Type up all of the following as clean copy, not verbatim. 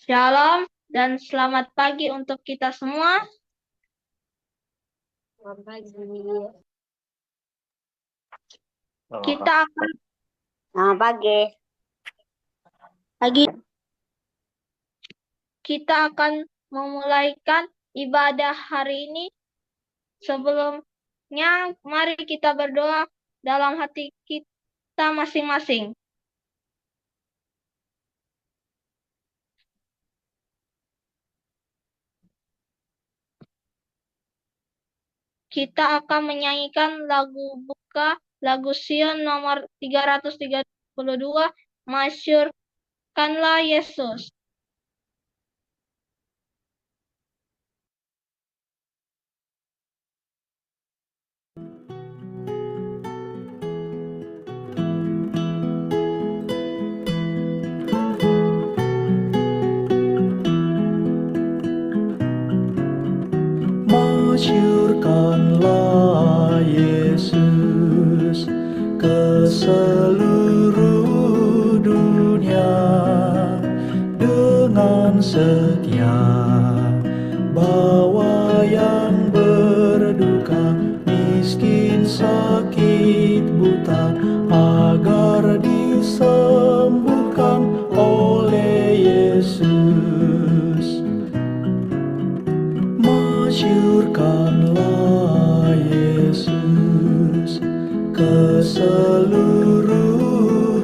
Shalom dan selamat pagi untuk kita semua. Selamat pagi. Kita akan Selamat pagi. kita akan memulaikan ibadah hari ini. Sebelumnya, mari kita berdoa dalam hati kita masing-masing. Kita akan menyanyikan lagu buka, lagu Sion nomor 332, Masyurkanlah Yesus. Masyurkanlah Yesus ke seluruh dunia dengan setia, bawa yang berduka, miskin, sakit, buta, agar disembuhkan oleh Yesus. Masyurkanlah Yesus ke seluruh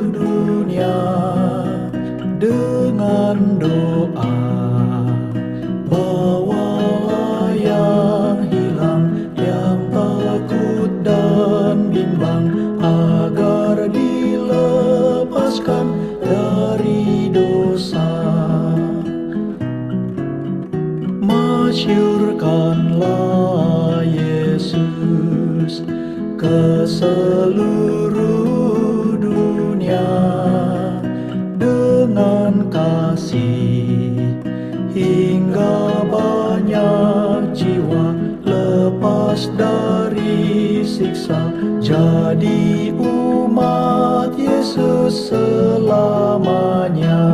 dunia dengan doa, bawalah yang hilang, yang takut dan bimbang, agar dilepaskan dari dosa. Masyurkanlah Yesus ke seluruh dunia dengan kasih, hingga banyak jiwa lepas dari siksa, jadi umat Yesus selamanya.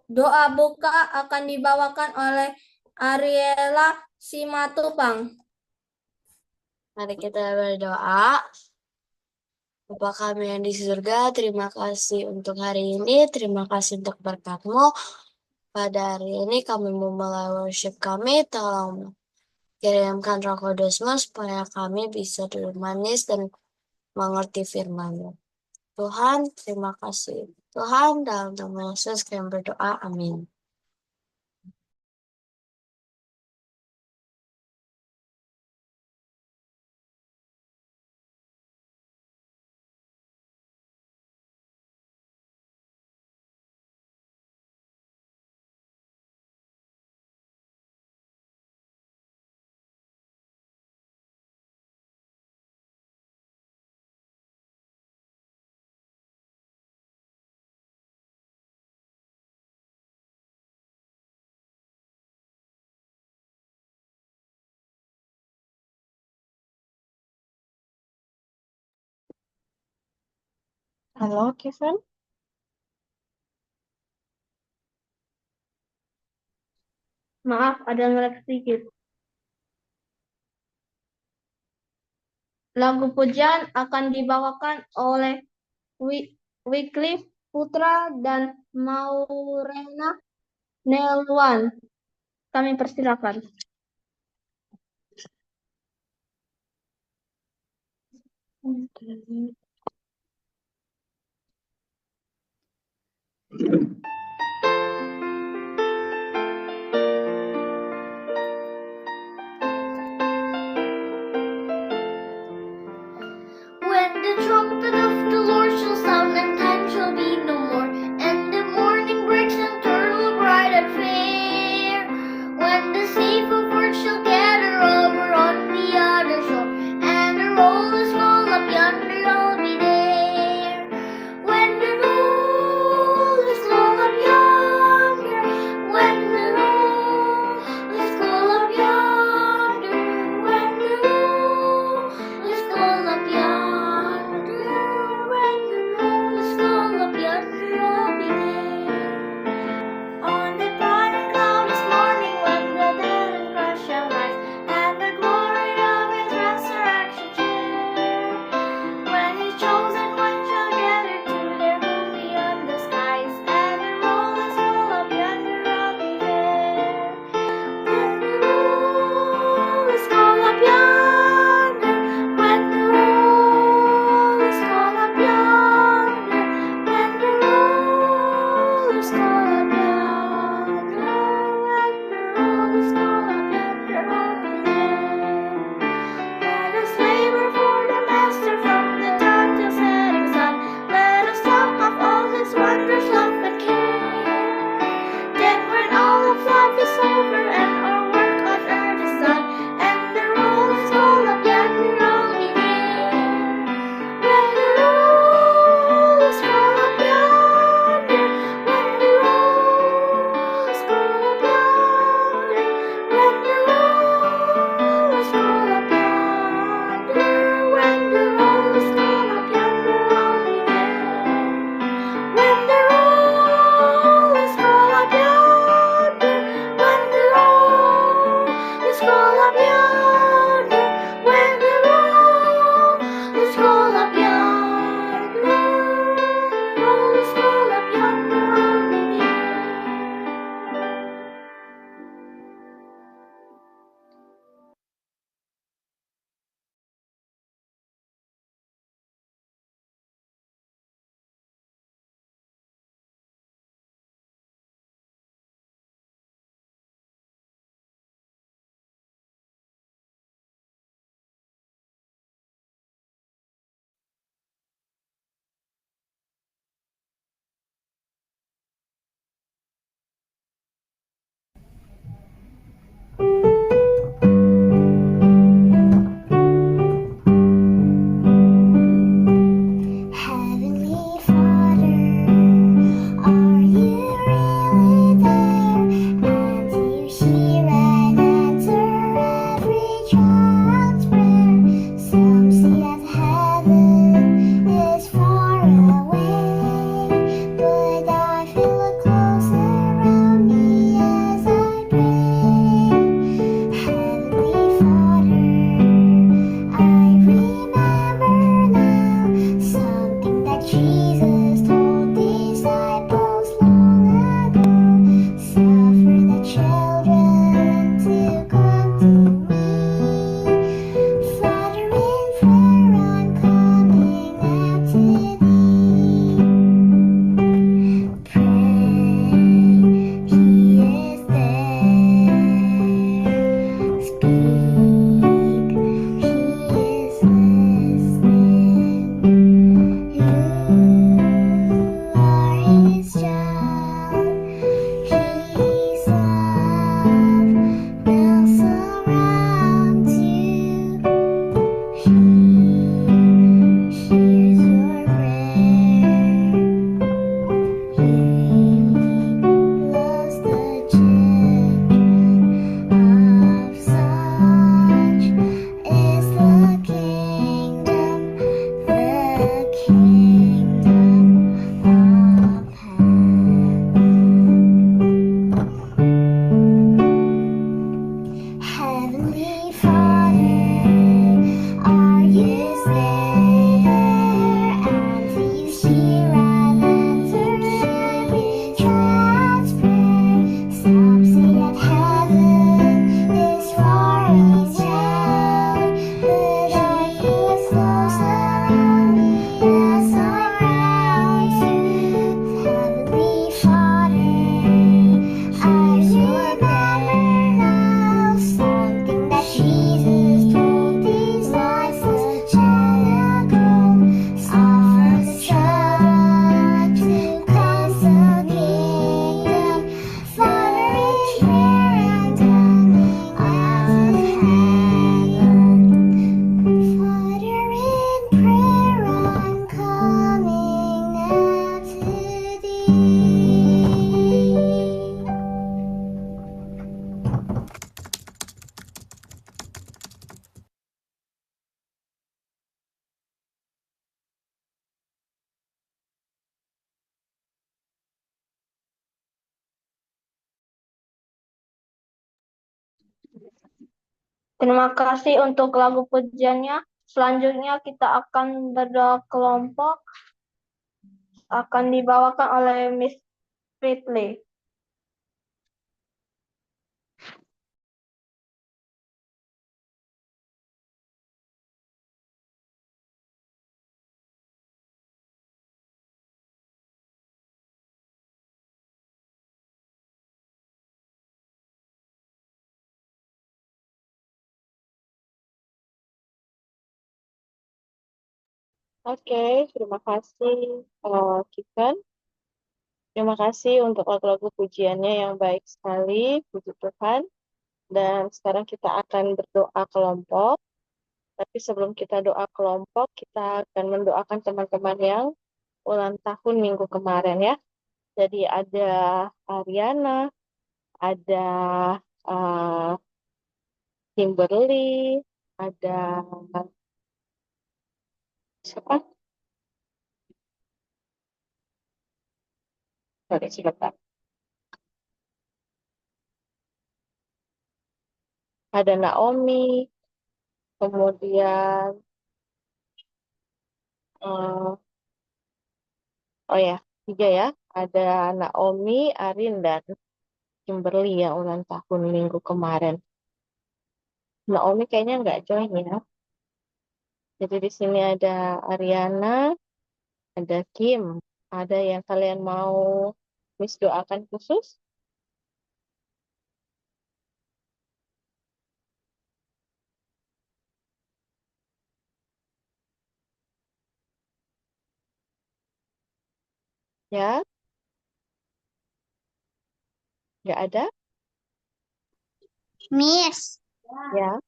Doa buka akan dibawakan oleh Ariela Simatupang. Mari kita berdoa. Bapa kami yang di surga, terima kasih untuk hari ini, terima kasih untuk berkat-Mu. Pada hari ini kami memulai worship kami, tolong kirimkan Roh Kudus-Mu supaya kami bisa duduk manis dan mengerti firman-Mu. Tuhan, terima kasih. Tuhan, dalam nama Yesus kami berdoa, amin. Halo, Kevin. Maaf, ada ngelek sedikit. Lagu pujian akan dibawakan oleh Wycliffe Putra dan Maurena Nelwan. Kami persilakan. When the trumpet of the Lord shall sound, and time shall be no more, and the morning breaks eternal, bright and fair. When the safe of earth shall gather over on the other shore, and the roll is called up yonder, I'll be there. When the roll is called up Terima kasih untuk lagu pujiannya. Selanjutnya kita akan berdoa kelompok, akan dibawakan oleh Miss Fritley. Oke, terima kasih Kiven. Terima kasih untuk lagu-lagu pujiannya yang baik sekali, puji Tuhan. Dan sekarang kita akan berdoa kelompok. Tapi sebelum kita doa kelompok, kita akan mendoakan teman-teman yang ulang tahun minggu kemarin ya. Jadi ada Ariana, ada uh, Kimberly, ada siapa? Sorry, sebentar. Ada Naomi, kemudian eh, oh ya, 3 ya. Ada Naomi, Arin, dan Kimberly yang ulang tahun minggu kemarin. Naomi kayaknya nggak join ya. Jadi di sini ada Ariana, ada Kim. Ada yang kalian mau Miss doakan khusus? Ya, nggak ada? Miss, Ya,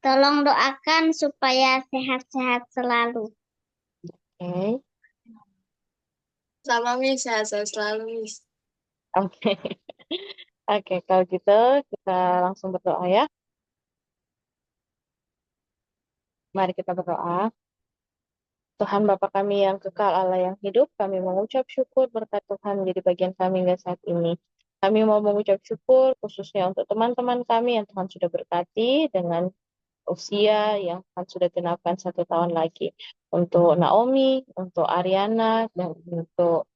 tolong doakan supaya sehat-sehat selalu. oke. Sama Miss, sehat selalu Miss. Oke. Oke, kalau gitu kita langsung berdoa ya. Mari kita berdoa. Tuhan Bapa kami yang kekal, Allah yang hidup, kami mengucap syukur berkat Tuhan menjadi bagian kami hingga saat ini. Kami mau mengucap syukur khususnya untuk teman-teman kami yang Tuhan sudah berkati dengan usia yang Tuhan sudah genapkan 1 tahun lagi. Untuk Naomi, untuk Ariana, dan untuk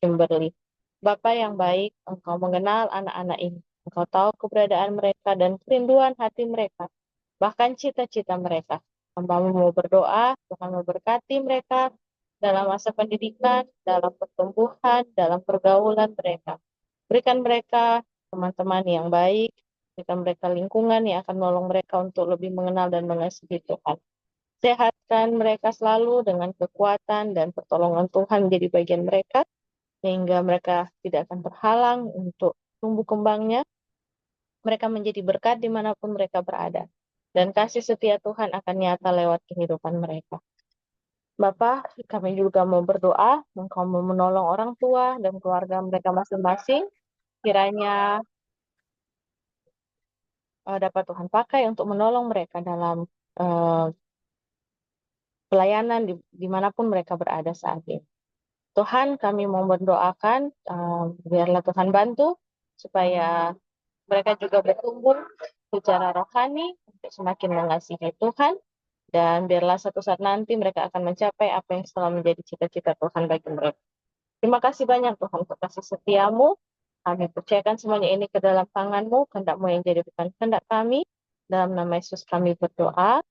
Kimberly. Bapak yang baik, Engkau mengenal anak-anak ini. Engkau tahu keberadaan mereka dan kerinduan hati mereka, bahkan cita-cita mereka. Hamba mau berdoa, Tuhan memberkati mereka dalam masa pendidikan, dalam pertumbuhan, dalam pergaulan mereka. Berikan mereka teman-teman yang baik, berikan mereka lingkungan yang akan menolong mereka untuk lebih mengenal dan mengasihi Tuhan. Sehatkan mereka selalu dengan kekuatan dan pertolongan Tuhan menjadi bagian mereka, sehingga mereka tidak akan terhalang untuk tumbuh kembangnya. Mereka menjadi berkat dimanapun mereka berada. Dan kasih setia Tuhan akan nyata lewat kehidupan mereka. Bapak, kami juga mau berdoa, Engkau mau menolong orang tua dan keluarga mereka masing-masing. Kiranya dapat Tuhan pakai untuk menolong mereka dalam pelayanan dimanapun mereka berada saat ini. Tuhan, kami mau mendoakan, biarlah Tuhan bantu supaya mereka juga bertumbuh secara rohani untuk semakin mengasihi Tuhan, dan biarlah suatu saat nanti mereka akan mencapai apa yang selalu menjadi cita-cita Tuhan bagi mereka. Terima kasih banyak Tuhan untuk kasih setiamu. Kami percayakan semuanya ini ke dalam tangan-Mu, kehendak-Mu yang jadi bukan kehendak kami. Dalam nama Yesus kami berdoa.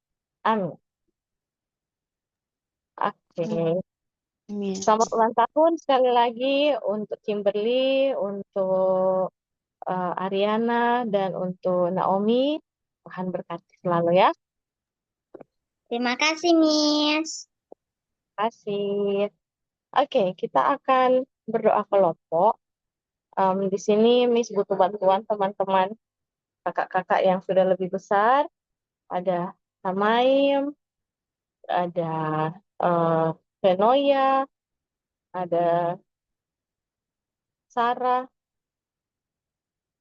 Amin. Oke. Selamat ulang tahun sekali lagi untuk Kimberly, untuk Ariana, dan untuk Naomi. Tuhan berkati selalu ya. Terima kasih, Miss. Terima kasih. Oke, kita akan berdoa kelompok. Di sini Miss butuh bantuan teman-teman kakak-kakak yang sudah lebih besar. Ada Samaim, ada Venoya, ada Sarah,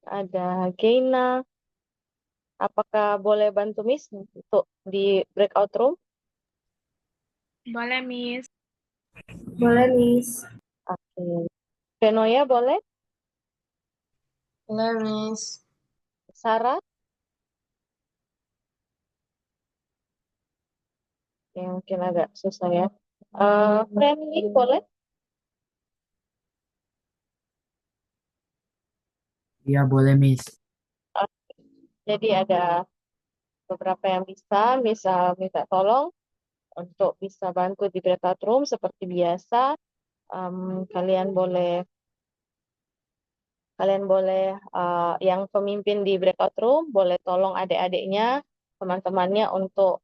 ada Geina. Apakah boleh bantu Miss untuk di breakout room? Boleh, Miss. Boleh, Miss. Oke. Venoya boleh? Boleh Miss. Sarah? Yang mungkin agak susah ya. Friendly boleh? Iya, boleh, Miss. Jadi ada beberapa yang bisa minta tolong untuk bisa bantu di breakout room seperti biasa. Kalian boleh yang pemimpin di breakout room boleh tolong adik-adiknya, teman-temannya untuk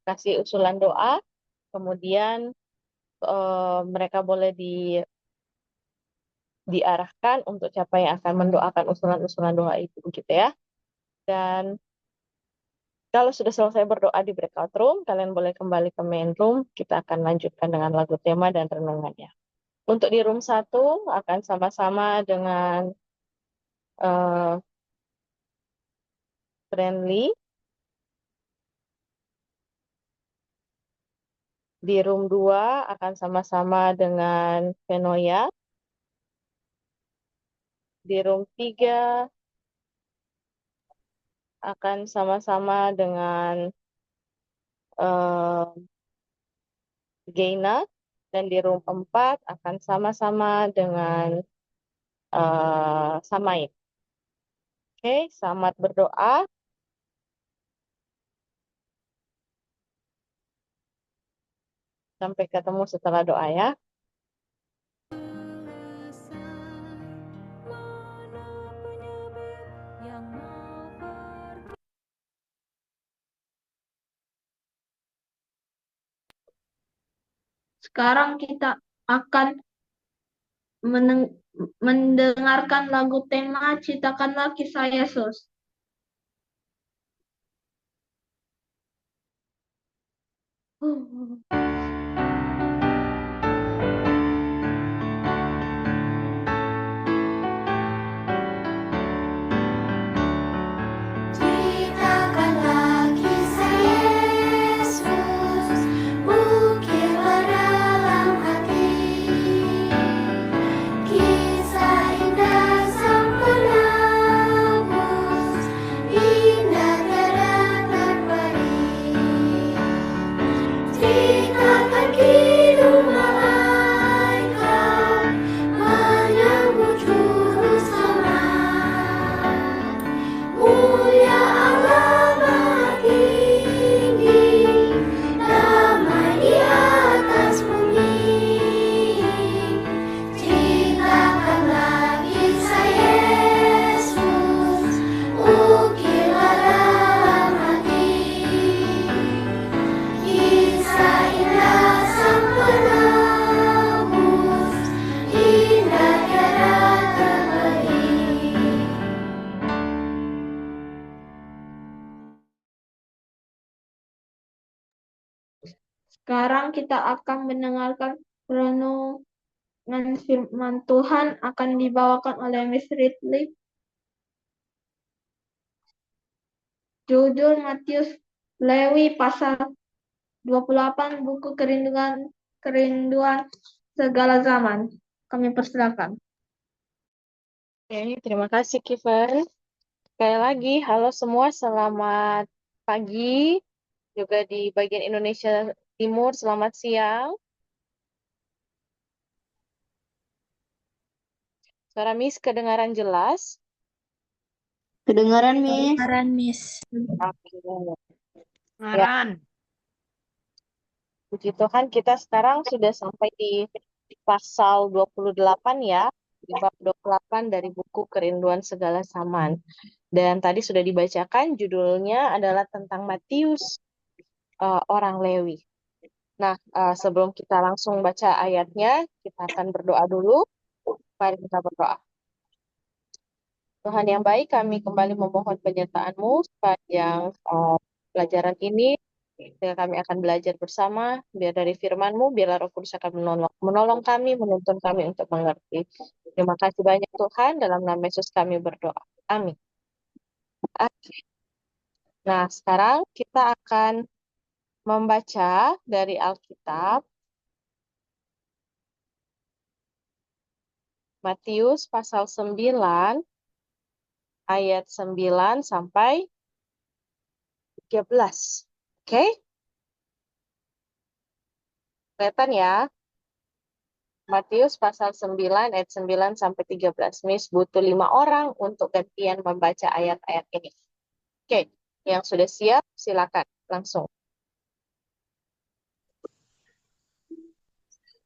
kasih usulan doa. Kemudian mereka boleh diarahkan untuk siapa yang akan mendoakan usulan-usulan doa itu, begitu ya. Dan kalau sudah selesai berdoa di breakout room, kalian boleh kembali ke main room. Kita akan lanjutkan dengan lagu tema dan renungannya. Untuk di room 1 akan sama-sama dengan Friendly. Di room 2 akan sama-sama dengan Venoya. Di room 3 akan sama-sama dengan Geina. Dan di room 4 akan sama-sama dengan Samain. Oke, selamat berdoa. Sampai ketemu setelah doa ya. Sekarang kita akan mendengarkan lagu tema Ciptakanlah Kisah Yesus. Ceritakanlah kisah Yesus, ukirlah dalam hati, kisah indah sang penebus, indah tiada terperi. Ceritakan kidung malaikat menyambut juru selamat. Mulia Allah Maha Tinggi, damai di atas bumi. Ceritakanlah kisah Yesus, ukirlah dalam hati, kisah indah sang penebus, indah tiada terperi. Sekarang kita akan mendengarkan renungan firman Tuhan akan dibawakan oleh Miss Ridley. Judul Matius Lewi pasal 28 buku kerinduan segala zaman. Kami persilakan. Oke, terima kasih Kiven. Sekali lagi, halo semua, selamat pagi. Juga di bagian Indonesia Timur, selamat siang. Suara Miss kedengaran jelas? Kedengaran, Miss? Kedengaran, Miss. Oke. Ngaran. Puji Tuhan, kita sekarang sudah sampai di pasal 28 ya, di bab 28 dari buku Kerinduan Segala Zaman. Dan tadi sudah dibacakan, judulnya adalah tentang Matius, orang Lewi. Nah, sebelum kita langsung baca ayatnya, kita akan berdoa dulu. Mari kita berdoa. Tuhan yang baik, kami kembali memohon penyertaan-Mu sepanjang pelajaran ini. Kami akan belajar bersama, biar dari firman-Mu, biarlah Roh Kudus akan menolong kami, menuntun kami untuk mengerti. Terima kasih banyak Tuhan, dalam nama Yesus kami berdoa. Amin. Oke. Nah, sekarang kita akan membaca dari Alkitab, Matius pasal 9, ayat 9 sampai 13. Oke? Kelihatan ya? Matius pasal 9 ayat 9 sampai 13. Miss butuh 5 orang untuk gantian membaca ayat-ayat ini. Oke, yang sudah siap silakan langsung.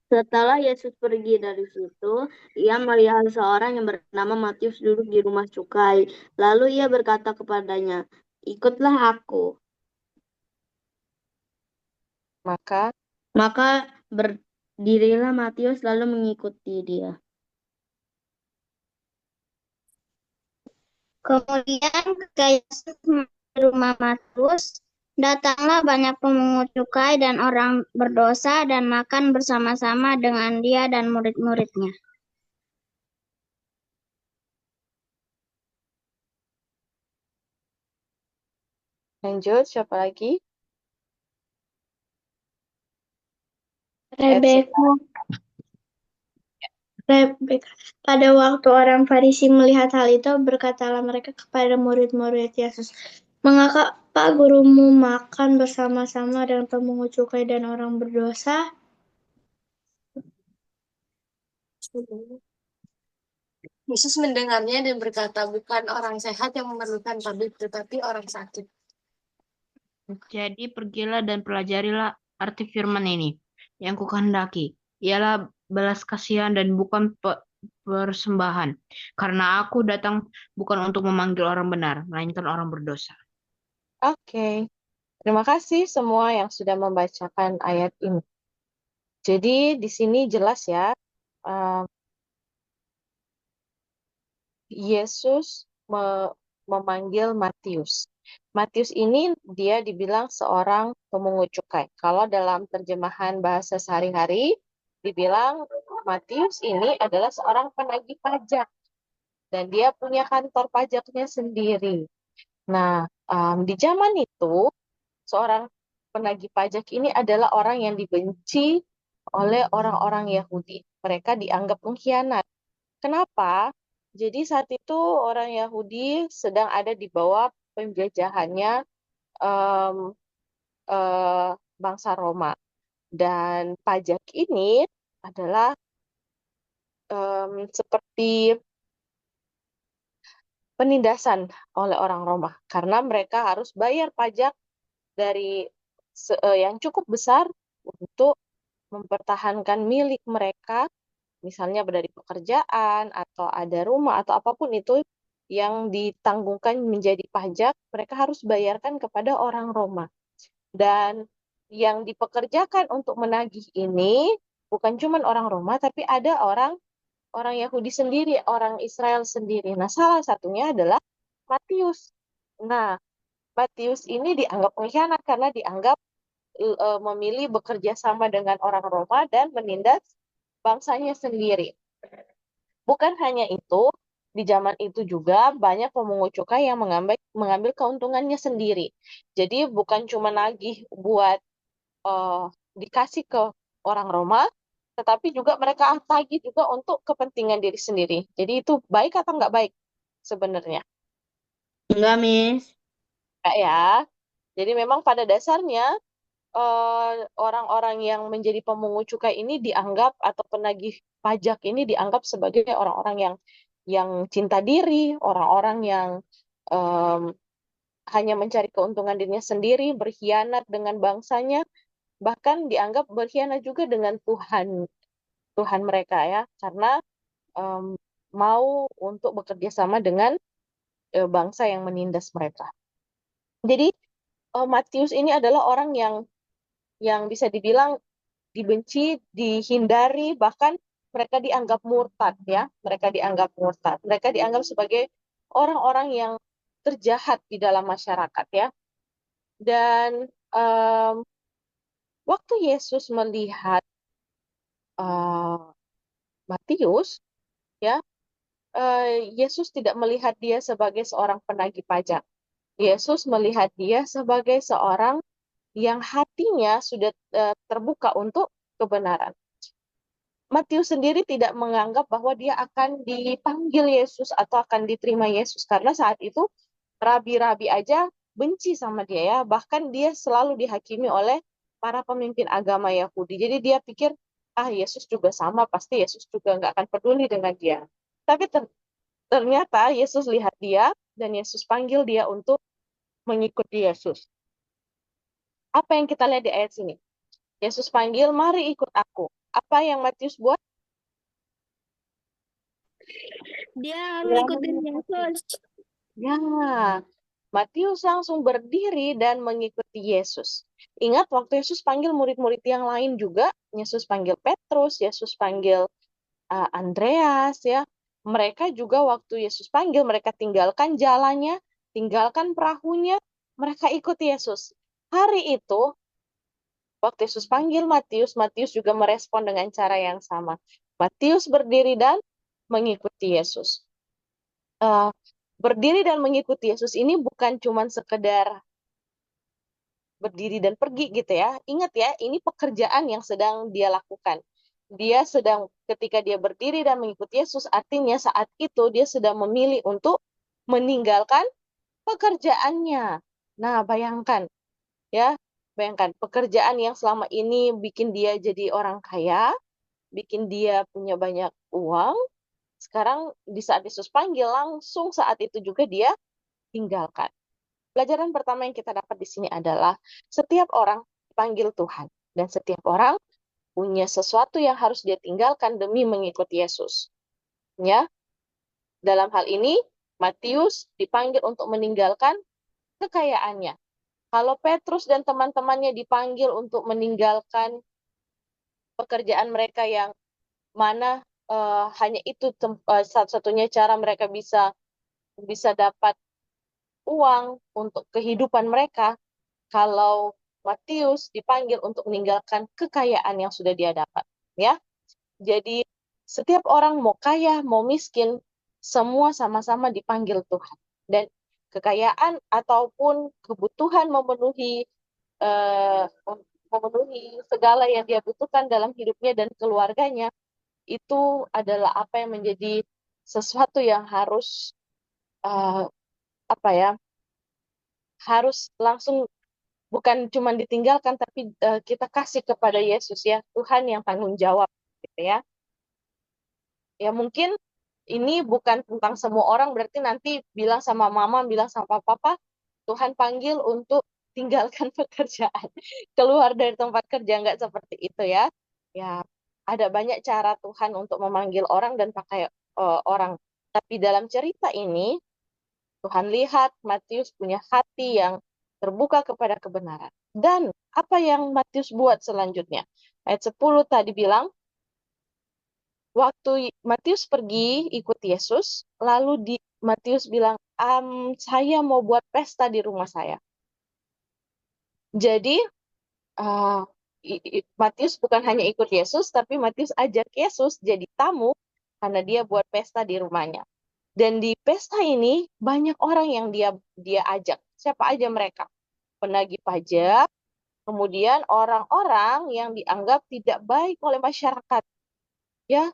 Setelah Yesus pergi dari situ, ia melihat seorang yang bernama Matius duduk di rumah cukai. Lalu ia berkata kepadanya, "Ikutlah aku." Maka berdirilah Matius lalu mengikuti dia. Kemudian ketika Yesus di rumah Matius, datanglah banyak pemungut cukai dan orang berdosa dan makan bersama-sama dengan dia dan murid-muridnya. Lanjut, siapa lagi? Rebeka. Pada waktu orang Farisi melihat hal itu, berkatalah mereka kepada murid-murid Yesus, "Mengapa gurumu makan bersama-sama dengan pemungut cukai dan orang berdosa?" Yesus mendengarnya dan berkata, bukan orang sehat yang memerlukan tabib, tetapi orang sakit. Jadi pergilah dan pelajarilah arti firman ini. Yang kukehendaki ialah belas kasihan dan bukan persembahan. Karena aku datang bukan untuk memanggil orang benar, melainkan orang berdosa. Oke. Terima kasih semua yang sudah membacakan ayat ini. Jadi di sini jelas ya, Yesus memanggil Matius. Matius ini dia dibilang seorang pemungut cukai. Kalau dalam terjemahan bahasa sehari-hari, dibilang Matius ini adalah seorang penagih pajak. Dan dia punya kantor pajaknya sendiri. Nah, di zaman itu, seorang penagih pajak ini adalah orang yang dibenci oleh orang-orang Yahudi. Mereka dianggap pengkhianat. Kenapa? Jadi saat itu orang Yahudi sedang ada di bawah penjajahannya bangsa Roma. Dan pajak ini adalah seperti penindasan oleh orang Roma. Karena mereka harus bayar pajak dari yang cukup besar untuk mempertahankan milik mereka, misalnya dari pekerjaan atau ada rumah atau apapun itu yang ditanggungkan menjadi pajak, mereka harus bayarkan kepada orang Roma. Dan yang dipekerjakan untuk menagih ini bukan cuma orang Roma, tapi ada orang Yahudi sendiri, orang Israel sendiri. Nah, salah satunya adalah Matius. Nah, Matius ini dianggap pengkhianat karena dianggap memilih bekerja sama dengan orang Roma dan menindas bangsanya sendiri. Bukan hanya itu, di zaman itu juga banyak pemungut cukai yang mengambil keuntungannya sendiri. Jadi bukan cuma nagih buat dikasih ke orang Roma, tetapi juga mereka tagih juga untuk kepentingan diri sendiri. Jadi itu baik atau nggak baik sebenarnya? Enggak, Miss. Enggak ya. Jadi memang pada dasarnya orang-orang yang menjadi pemungut cukai ini dianggap atau penagih pajak ini dianggap sebagai orang-orang yang cinta diri, orang-orang yang hanya mencari keuntungan dirinya sendiri, berkhianat dengan bangsanya, bahkan dianggap berkhianat juga dengan Tuhan mereka ya, karena mau untuk bekerja sama dengan bangsa yang menindas mereka. Jadi Matius ini adalah orang yang bisa dibilang dibenci, dihindari, bahkan mereka dianggap murtad ya. Mereka dianggap murtad. Mereka dianggap sebagai orang-orang yang terjahat di dalam masyarakat ya. Dan waktu Yesus melihat Matius ya, Yesus tidak melihat dia sebagai seorang penagih pajak. Yesus melihat dia sebagai seorang yang hatinya sudah terbuka untuk kebenaran. Matius sendiri tidak menganggap bahwa dia akan dipanggil Yesus atau akan diterima Yesus, karena saat itu rabi-rabi aja benci sama dia ya, bahkan dia selalu dihakimi oleh para pemimpin agama Yahudi. Jadi dia pikir, Yesus juga sama, pasti Yesus juga nggak akan peduli dengan dia. Tapi ternyata Yesus lihat dia, dan Yesus panggil dia untuk mengikuti Yesus. Apa yang kita lihat di ayat sini? Yesus panggil, mari ikut aku. Apa yang Matius buat? Dia Dia ngikutin mengikuti. Yesus. Ya, Matius langsung berdiri dan mengikuti Yesus. Ingat waktu Yesus panggil murid-murid yang lain juga, Yesus panggil Petrus, Yesus panggil Andreas, ya. Mereka juga waktu Yesus panggil, mereka tinggalkan jalannya, tinggalkan perahunya, mereka ikut Yesus. Hari itu, waktu Yesus panggil Matius, Matius juga merespon dengan cara yang sama. Matius berdiri dan mengikuti Yesus. Berdiri dan mengikuti Yesus ini bukan cuma sekedar berdiri dan pergi gitu ya. Ingat ya, ini pekerjaan yang sedang dia lakukan. Dia sedang, ketika dia berdiri dan mengikuti Yesus, artinya saat itu dia sedang memilih untuk meninggalkan pekerjaannya. Nah, bayangkan ya, bayangkan pekerjaan yang selama ini bikin dia jadi orang kaya, bikin dia punya banyak uang. Sekarang di saat Yesus panggil, langsung saat itu juga dia tinggalkan. Pelajaran pertama yang kita dapat di sini adalah setiap orang dipanggil Tuhan dan setiap orang punya sesuatu yang harus dia tinggalkan demi mengikuti Yesus. Ya, dalam hal ini Matius dipanggil untuk meninggalkan kekayaannya. Kalau Petrus dan teman-temannya dipanggil untuk meninggalkan pekerjaan mereka yang mana hanya itu satu-satunya cara mereka bisa dapat uang untuk kehidupan mereka. Kalau Matius dipanggil untuk meninggalkan kekayaan yang sudah dia dapat, ya. Jadi setiap orang mau kaya, mau miskin, semua sama-sama dipanggil Tuhan. Dan kekayaan ataupun kebutuhan memenuhi segala yang dia butuhkan dalam hidupnya dan keluarganya, itu adalah apa yang menjadi sesuatu yang harus harus langsung, bukan cuma ditinggalkan, tapi kita kasih kepada Yesus, ya. Tuhan yang tanggung jawab, gitu ya. Ya mungkin ini bukan tentang semua orang, berarti nanti bilang sama mama, bilang sama papa, Tuhan panggil untuk tinggalkan pekerjaan, keluar dari tempat kerja, nggak seperti itu ya. Ya, ada banyak cara Tuhan untuk memanggil orang dan pakai orang. Tapi dalam cerita ini, Tuhan lihat Matius punya hati yang terbuka kepada kebenaran. Dan apa yang Matius buat selanjutnya? Ayat 10 tadi bilang, waktu Matius pergi ikut Yesus, lalu Matius bilang, saya mau buat pesta di rumah saya. Jadi, Matius bukan hanya ikut Yesus, tapi Matius ajak Yesus jadi tamu karena dia buat pesta di rumahnya. Dan di pesta ini banyak orang yang dia ajak. Siapa aja mereka? Penagih pajak, kemudian orang-orang yang dianggap tidak baik oleh masyarakat. Ya,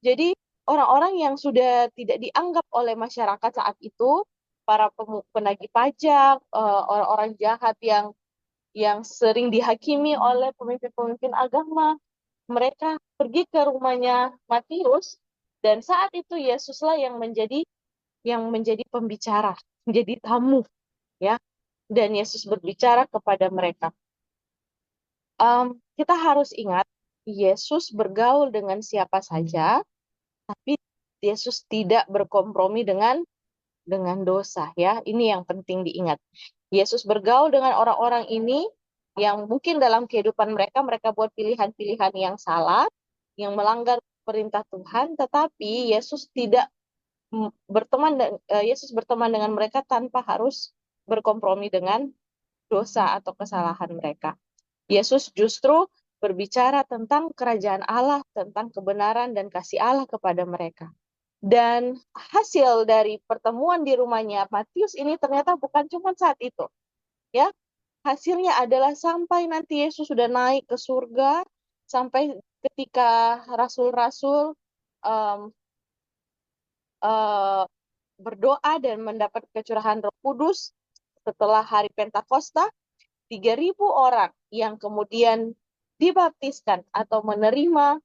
jadi orang-orang yang sudah tidak dianggap oleh masyarakat saat itu, para penagih pajak, orang-orang jahat yang sering dihakimi oleh pemimpin-pemimpin agama, mereka pergi ke rumahnya Matius, dan saat itu Yesuslah yang menjadi pembicara, menjadi tamu, ya. Dan Yesus berbicara kepada mereka. Kita harus ingat, Yesus bergaul dengan siapa saja, tapi Yesus tidak berkompromi dengan dosa, ya. Ini yang penting diingat. Yesus bergaul dengan orang-orang ini yang mungkin dalam kehidupan mereka buat pilihan-pilihan yang salah, yang melanggar perintah Tuhan, tetapi Yesus tidak Yesus berteman dengan mereka tanpa harus berkompromi dengan dosa atau kesalahan mereka. Yesus justru berbicara tentang kerajaan Allah, tentang kebenaran dan kasih Allah kepada mereka. Dan hasil dari pertemuan di rumahnya Matius ini ternyata bukan cuma saat itu, ya. Hasilnya adalah sampai nanti Yesus sudah naik ke surga, sampai ketika rasul-rasul berdoa dan mendapat kecurahan Roh Kudus setelah hari Pentakosta, 3.000 orang yang kemudian dibaptiskan atau menerima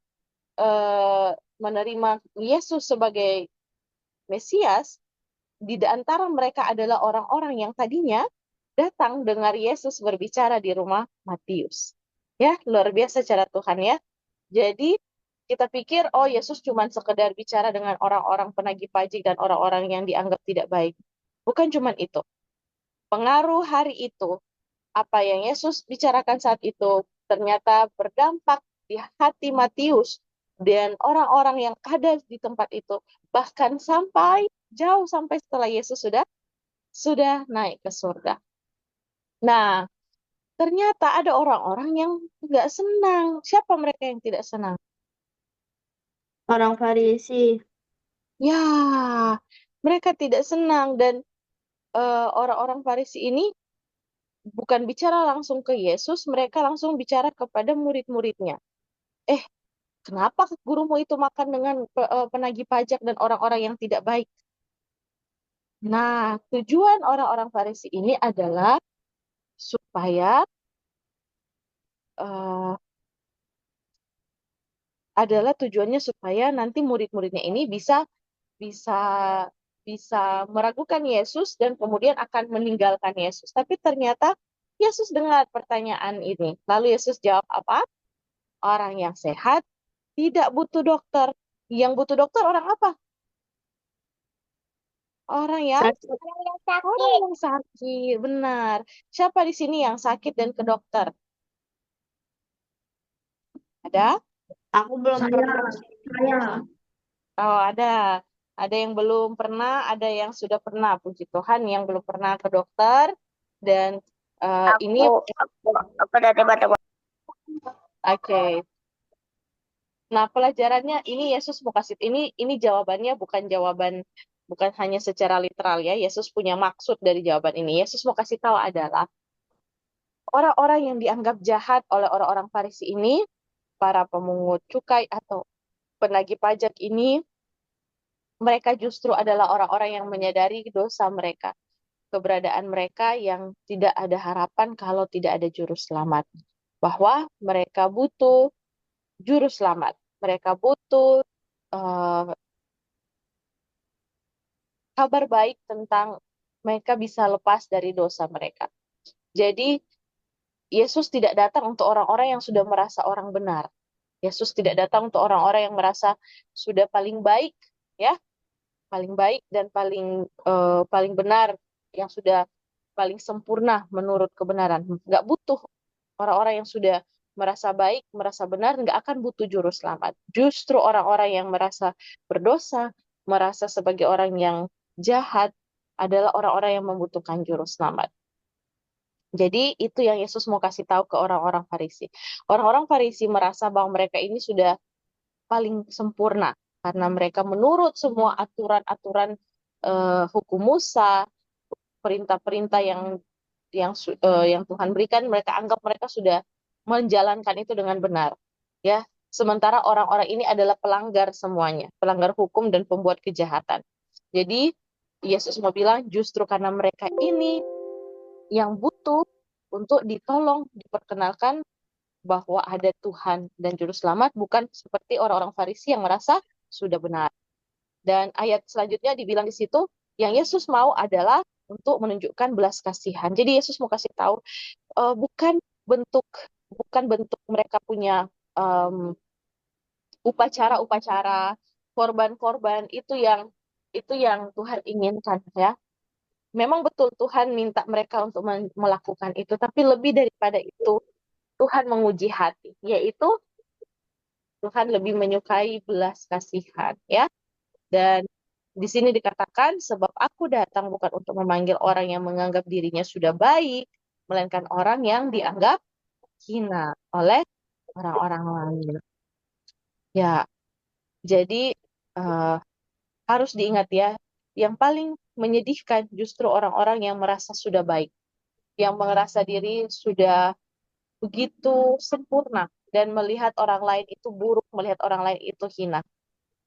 Yesus sebagai Mesias, di antara mereka adalah orang-orang yang tadinya datang dengar Yesus berbicara di rumah Matius. Ya, luar biasa cara Tuhan ya. Jadi kita pikir, oh Yesus cuma sekedar bicara dengan orang-orang penagih pajak dan orang-orang yang dianggap tidak baik. Bukan cuma itu. Pengaruh hari itu, apa yang Yesus bicarakan saat itu, ternyata berdampak di hati Matius dan orang-orang yang ada di tempat itu. Bahkan jauh sampai setelah Yesus sudah naik ke surga. Nah, ternyata ada orang-orang yang nggak senang. Siapa mereka yang tidak senang? Orang Farisi. Ya, mereka tidak senang dan orang-orang Farisi ini bukan bicara langsung ke Yesus, mereka langsung bicara kepada murid-muridnya. Kenapa gurumu itu makan dengan penagih pajak dan orang-orang yang tidak baik? Nah, tujuan orang-orang Farisi ini adalah supaya tujuannya supaya nanti murid-muridnya ini bisa bisa bisa meragukan Yesus dan kemudian akan meninggalkan Yesus. Tapi ternyata Yesus dengar pertanyaan ini. Lalu Yesus jawab apa? Orang yang sehat tidak butuh dokter. Yang butuh dokter orang apa? Orang yang sakit. Benar. Siapa di sini yang sakit dan ke dokter? Ada? Aku belum pernah. Oh, ada. Ada yang belum pernah, ada yang sudah pernah. Puji Tuhan yang belum pernah ke dokter. Dan ini Aku udah debat-debat. Oke. Nah, pelajarannya ini Yesus mau kasih ini jawabannya bukan hanya secara literal ya. Yesus punya maksud dari jawaban ini. Yesus mau kasih tahu adalah orang-orang yang dianggap jahat oleh orang-orang Farisi ini, para pemungut cukai atau penagih pajak ini, mereka justru adalah orang-orang yang menyadari dosa mereka, keberadaan mereka yang tidak ada harapan kalau tidak ada juru selamat. Bahwa mereka butuh juru selamat. Mereka butuh kabar baik tentang mereka bisa lepas dari dosa mereka. Jadi, Yesus tidak datang untuk orang-orang yang sudah merasa orang benar. Yesus tidak datang untuk orang-orang yang merasa sudah paling baik, ya, paling baik dan paling benar, yang sudah paling sempurna menurut kebenaran. Nggak butuh orang-orang yang sudah merasa baik, merasa benar, nggak akan butuh juru selamat. Justru orang-orang yang merasa berdosa, merasa sebagai orang yang jahat, adalah orang-orang yang membutuhkan juru selamat. Jadi itu yang Yesus mau kasih tahu ke orang-orang Farisi. Orang-orang Farisi merasa bahwa mereka ini sudah paling sempurna karena mereka menurut semua aturan-aturan hukum Musa, perintah-perintah yang Tuhan berikan, mereka anggap mereka sudah menjalankan itu dengan benar. Ya, sementara orang-orang ini adalah pelanggar semuanya, pelanggar hukum dan pembuat kejahatan. Jadi Yesus mau bilang justru karena mereka ini yang butuh untuk ditolong, diperkenalkan bahwa ada Tuhan dan Juru Selamat, bukan seperti orang-orang Farisi yang merasa sudah benar. Dan ayat selanjutnya dibilang di situ, yang Yesus mau adalah untuk menunjukkan belas kasihan. Jadi Yesus mau kasih tahu, bukan bentuk mereka punya upacara-upacara, korban-korban itu yang Tuhan inginkan ya. Memang betul Tuhan minta mereka untuk melakukan itu, tapi lebih daripada itu, Tuhan menguji hati, yaitu Tuhan lebih menyukai belas kasihan, ya. Dan di sini dikatakan, sebab aku datang bukan untuk memanggil orang yang menganggap dirinya sudah baik, melainkan orang yang dianggap hina oleh orang-orang lain. Ya, jadi harus diingat ya, yang paling menyedihkan justru orang-orang yang merasa sudah baik, yang merasa diri sudah begitu sempurna dan melihat orang lain itu buruk, melihat orang lain itu hina.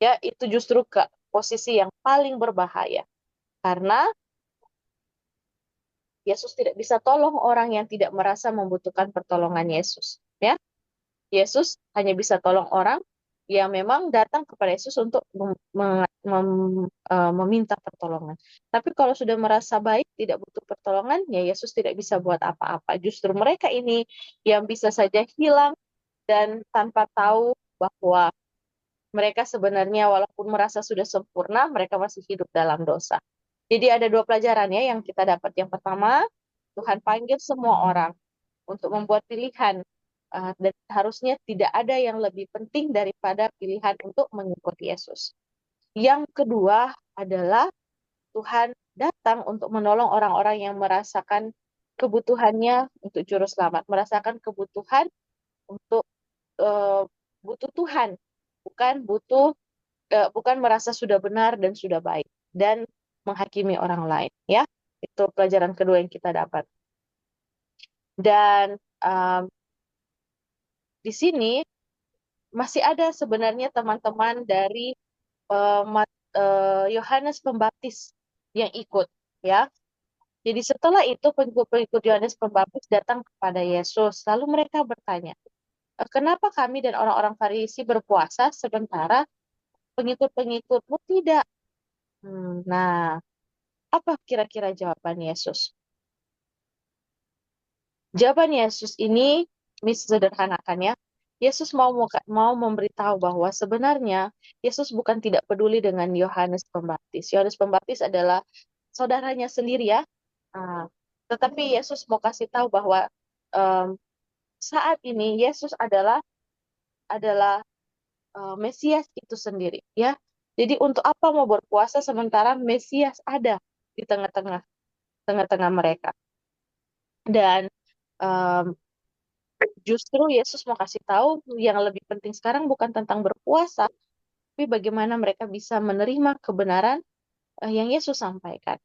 Ya, itu justru ke posisi yang paling berbahaya. Karena Yesus tidak bisa tolong orang yang tidak merasa membutuhkan pertolongan Yesus. Ya, Yesus hanya bisa tolong orang yang memang datang kepada Yesus untuk meminta pertolongan. Tapi kalau sudah merasa baik, tidak butuh pertolongan, ya Yesus tidak bisa buat apa-apa. Justru mereka ini yang bisa saja hilang dan tanpa tahu bahwa mereka sebenarnya walaupun merasa sudah sempurna, mereka masih hidup dalam dosa. Jadi ada dua pelajaran ya yang kita dapat. Yang pertama, Tuhan panggil semua orang untuk membuat pilihan. Dan harusnya tidak ada yang lebih penting daripada pilihan untuk mengikuti Yesus. Yang kedua adalah Tuhan datang untuk menolong orang-orang yang merasakan kebutuhannya untuk juru selamat, merasakan kebutuhan untuk butuh Tuhan, bukan merasa sudah benar dan sudah baik dan menghakimi orang lain. Ya, itu pelajaran kedua yang kita dapat. Dan di sini masih ada sebenarnya teman-teman dari Yohanes Pembaptis yang ikut, ya. Jadi setelah itu pengikut Yohanes Pembaptis datang kepada Yesus, lalu mereka bertanya, kenapa kami dan orang-orang Farisi berpuasa sementara pengikut-pengikutmu tidak? Nah, apa kira-kira jawaban Yesus? Jawaban Yesus ini sederhanakan ya. Yesus mau memberitahu bahwa sebenarnya Yesus bukan tidak peduli dengan Yohanes Pembaptis. Yohanes Pembaptis adalah saudaranya sendiri ya. Tetapi Yesus mau kasih tahu bahwa saat ini Yesus adalah Mesias itu sendiri ya. Jadi untuk apa mau berpuasa sementara Mesias ada di tengah-tengah mereka. Dan justru Yesus mau kasih tahu yang lebih penting sekarang bukan tentang berpuasa, tapi bagaimana mereka bisa menerima kebenaran yang Yesus sampaikan.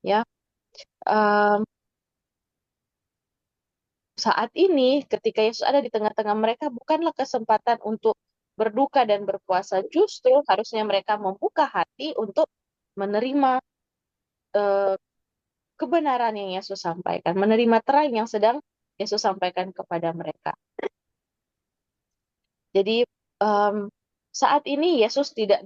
Ya, saat ini ketika Yesus ada di tengah-tengah mereka bukanlah kesempatan untuk berduka dan berpuasa, justru harusnya mereka membuka hati untuk menerima kebenaran yang Yesus sampaikan, menerima terang yang sedang Yesus sampaikan kepada mereka. Jadi saat ini Yesus sudah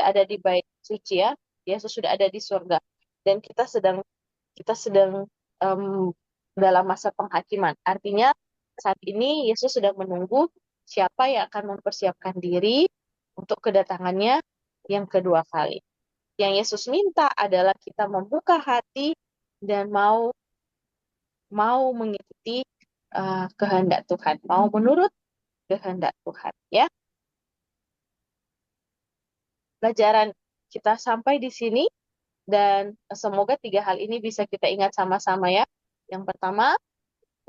ada di bait suci ya, Yesus sudah ada di surga dan kita sedang dalam masa penghakiman. Artinya saat ini Yesus sedang menunggu siapa yang akan mempersiapkan diri untuk kedatangannya yang kedua kali. Yang Yesus minta adalah kita membuka hati dan mau mengikuti kehendak Tuhan, mau menurut kehendak Tuhan, ya. Pelajaran kita sampai di sini dan semoga 3 hal ini bisa kita ingat sama-sama ya. Yang pertama,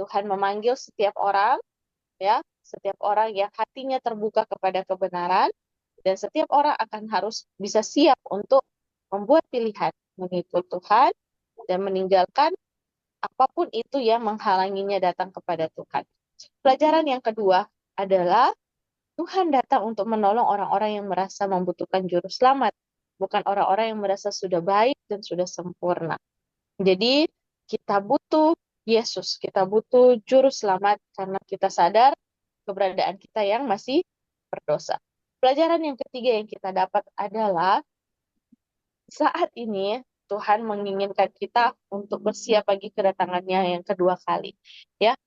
Tuhan memanggil setiap orang ya, setiap orang yang hatinya terbuka kepada kebenaran dan setiap orang akan harus bisa siap untuk membuat pilihan mengikut Tuhan dan meninggalkan apapun itu yang menghalanginya datang kepada Tuhan. Pelajaran yang kedua adalah Tuhan datang untuk menolong orang-orang yang merasa membutuhkan juru selamat, bukan orang-orang yang merasa sudah baik dan sudah sempurna. Jadi kita butuh Yesus, kita butuh juru selamat karena kita sadar keberadaan kita yang masih berdosa. Pelajaran yang ketiga yang kita dapat adalah saat ini Tuhan menginginkan kita untuk bersiap bagi kedatangannya yang kedua kali. Ya,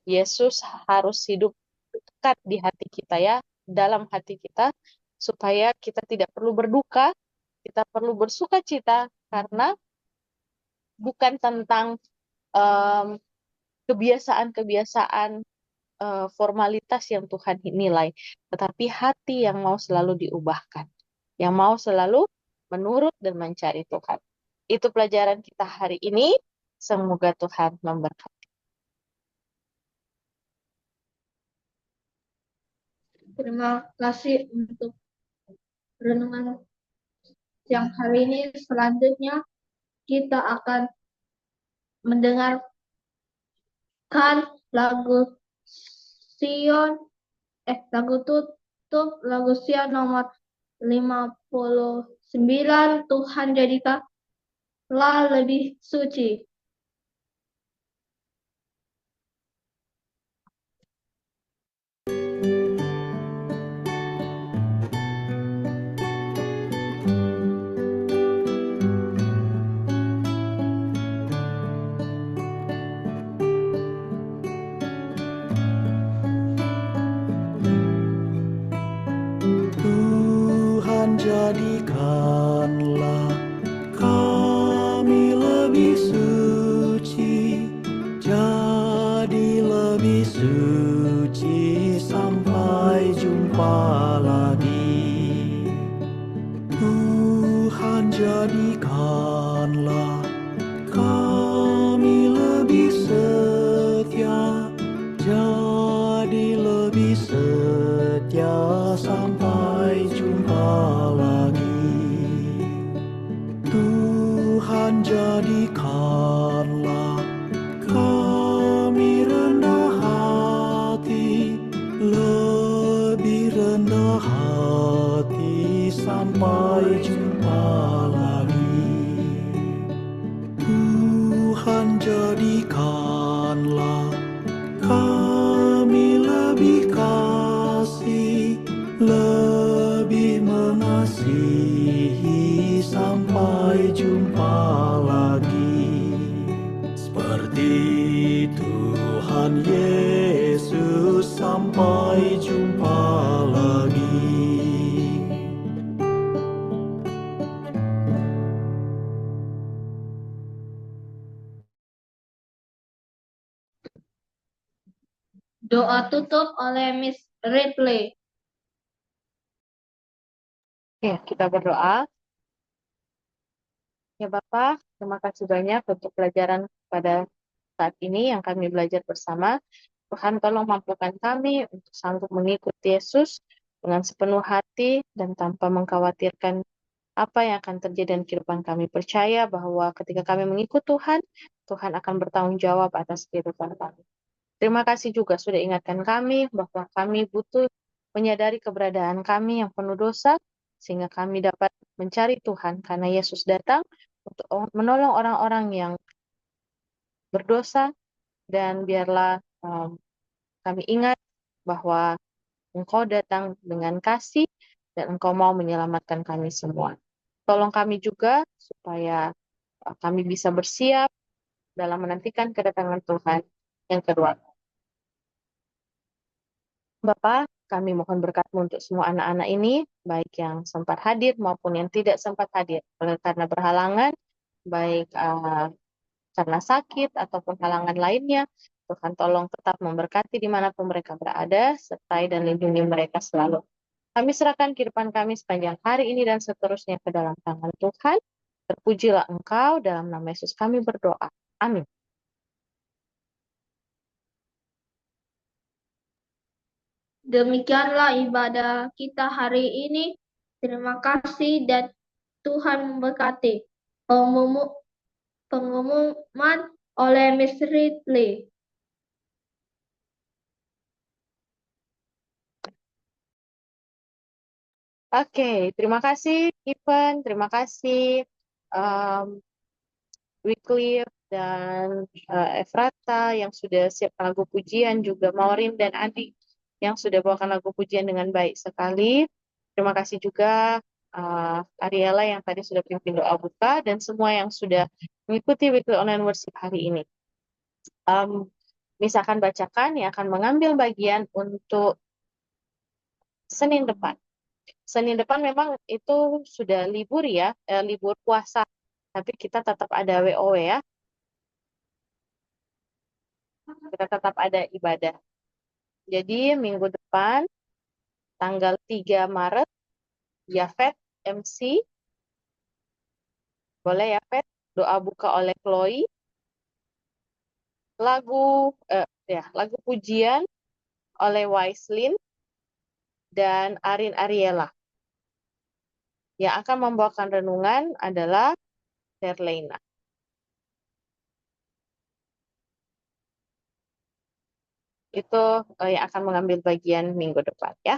Yesus harus hidup dekat di hati kita ya, dalam hati kita, supaya kita tidak perlu berduka, kita perlu bersuka cita, karena bukan tentang kebiasaan-kebiasaan formalitas yang Tuhan nilai, tetapi hati yang mau selalu diubahkan, yang mau selalu menurut dan mencari Tuhan. Itu pelajaran kita hari ini. Semoga Tuhan memberkati. Terima kasih untuk renungan siang hari ini. Selanjutnya kita akan mendengarkan lagu tutup lagu Sion nomor 59, Tuhan jadikanlah lebih suci. jadikanlah kami lebih setia, jadi lebih setia sampai jumpa lagi. Tuhan, jadikanlah kami rendah hati, lebih rendah hati sampai jumpa lagi. Tuhan, jadikanlah kami lebih kasih, lebih mengasihi sampai jumpa lagi. Seperti Tuhan Yesus, sampai jumpa lagi. Doa tutup oleh Miss Ridley. Oke, kita berdoa. Ya Bapak, terima kasih banyak untuk pelajaran pada saat ini yang kami belajar bersama. Tuhan tolong mampukan kami untuk sanggup mengikuti Yesus dengan sepenuh hati dan tanpa mengkhawatirkan apa yang akan terjadi dalam kehidupan kami. Percaya bahwa ketika kami mengikut Tuhan, Tuhan akan bertanggung jawab atas kehidupan kami. Terima kasih juga sudah ingatkan kami bahwa kami butuh menyadari keberadaan kami yang penuh dosa, sehingga kami dapat mencari Tuhan karena Yesus datang untuk menolong orang-orang yang berdosa, dan biarlah kami ingat bahwa Engkau datang dengan kasih dan Engkau mau menyelamatkan kami semua. Tolong kami juga supaya kami bisa bersiap dalam menantikan kedatangan Tuhan yang kedua. Bapak, kami mohon berkat-Mu untuk semua anak-anak ini, baik yang sempat hadir maupun yang tidak sempat hadir, karena berhalangan, baik karena sakit ataupun halangan lainnya. Tuhan tolong tetap memberkati dimanapun mereka berada, sertai dan lindungi mereka selalu. Kami serahkan kehidupan kami sepanjang hari ini dan seterusnya ke dalam tangan Tuhan. Terpujilah Engkau, dalam nama Yesus kami berdoa. Amin. Demikianlah ibadah kita hari ini. Terima kasih dan Tuhan memberkati. Pengumuman oleh Miss Ridley. Oke, terima kasih Ivan, terima kasih Wycliffe dan Efrata yang sudah siapkan lagu pujian, juga Maureen dan Adi yang sudah bawakan lagu pujian dengan baik sekali. Terima kasih juga Ariela yang tadi sudah pimpin doa buka, dan semua yang sudah mengikuti Weekly Online Worship hari ini. Misalkan bacakan yang akan mengambil bagian untuk Senin depan. Senin depan memang itu sudah libur ya, libur puasa. Tapi kita tetap ada WOW ya. Kita tetap ada ibadah. Jadi minggu depan, tanggal 3 Maret, Yafet MC. Boleh Yafet, doa buka oleh Chloe. Lagu pujian oleh Waislin dan Arin Ariela. Yang akan membawakan renungan adalah Terlena. Itu yang akan mengambil bagian minggu depan ya.